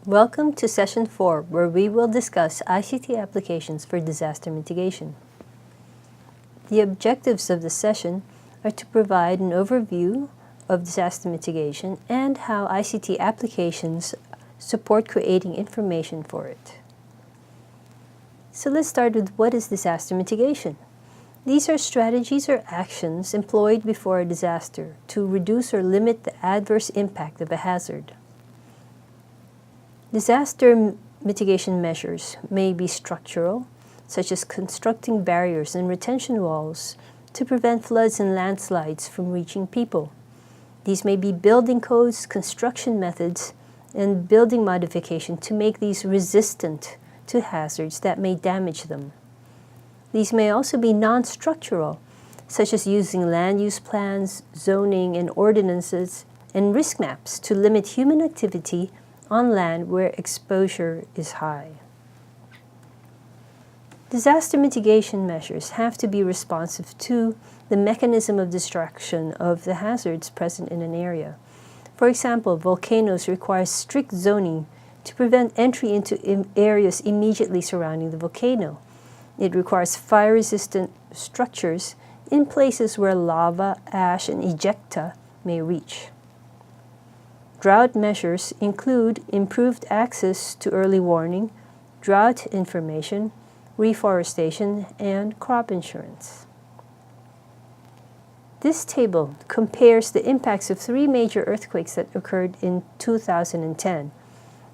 Welcome to Session 4, where we will discuss ICT applications for disaster mitigation. The objectives of the session are to provide an overview of disaster mitigation and how ICT applications support creating information for it. So let's start with what is disaster mitigation. These are strategies or actions employed before a disaster to reduce or limit the adverse impact of a hazard. Disaster mitigation measures may be structural, such as constructing barriers and retention walls to prevent floods and landslides from reaching people. These may be building codes, construction methods, and building modification to make these resistant to hazards that may damage them. These may also be non-structural, such as using land use plans, zoning and ordinances, and risk maps to limit human activity on land where exposure is high. Disaster mitigation measures have to be responsive to the mechanism of destruction of the hazards present in an area. For example, volcanoes require strict zoning to prevent entry into areas immediately surrounding the volcano. It requires fire-resistant structures in places where lava, ash, and ejecta may reach. Drought measures include improved access to early warning, drought information, reforestation, and crop insurance. This table compares the impacts of 3 major earthquakes that occurred in 2010.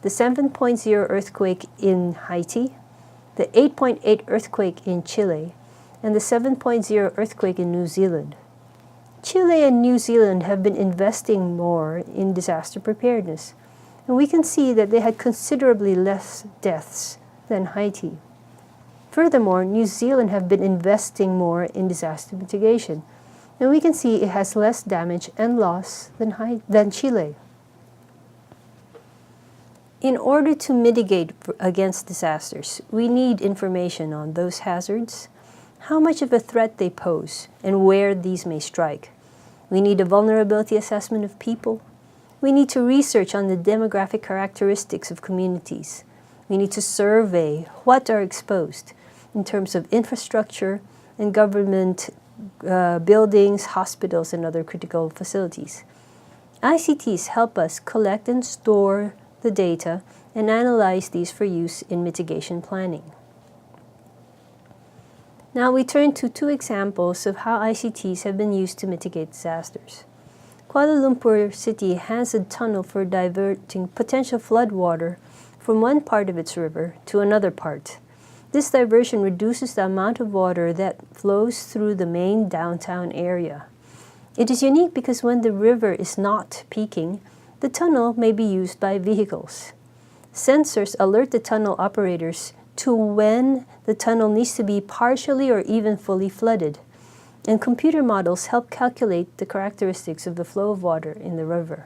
The 7.0 earthquake in Haiti, the 8.8 earthquake in Chile, and the 7.0 earthquake in New Zealand. Chile and New Zealand have been investing more in disaster preparedness, and we can see that they had considerably less deaths than Haiti. Furthermore, New Zealand have been investing more in disaster mitigation, and we can see it has less damage and loss than Chile. In order to mitigate against disasters, we need information on those hazards, how much of a threat they pose, and where these may strike. We need a vulnerability assessment of people. We need to research on the demographic characteristics of communities. We need to survey what are exposed in terms of infrastructure and government buildings, hospitals, and other critical facilities. ICTs help us collect and store the data and analyze these for use in mitigation planning. Now we turn to 2 examples of how ICTs have been used to mitigate disasters. Kuala Lumpur City has a tunnel for diverting potential flood water from one part of its river to another part. This diversion reduces the amount of water that flows through the main downtown area. It is unique because when the river is not peaking, the tunnel may be used by vehicles. Sensors alert the tunnel operators to when the tunnel needs to be partially or even fully flooded, and computer models help calculate the characteristics of the flow of water in the river.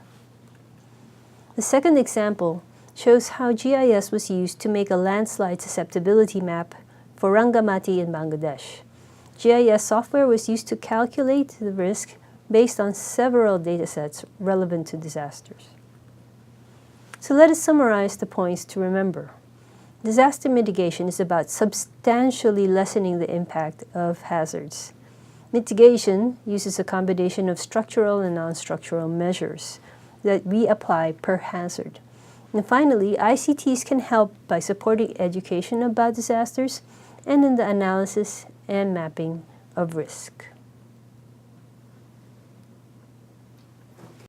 The second example shows how GIS was used to make a landslide susceptibility map for Rangamati in Bangladesh. GIS software was used to calculate the risk based on several datasets relevant to disasters. So let us summarize the points to remember. Disaster mitigation is about substantially lessening the impact of hazards. Mitigation uses a combination of structural and non-structural measures that we apply per hazard. And finally, ICTs can help by supporting education about disasters and in the analysis and mapping of risk.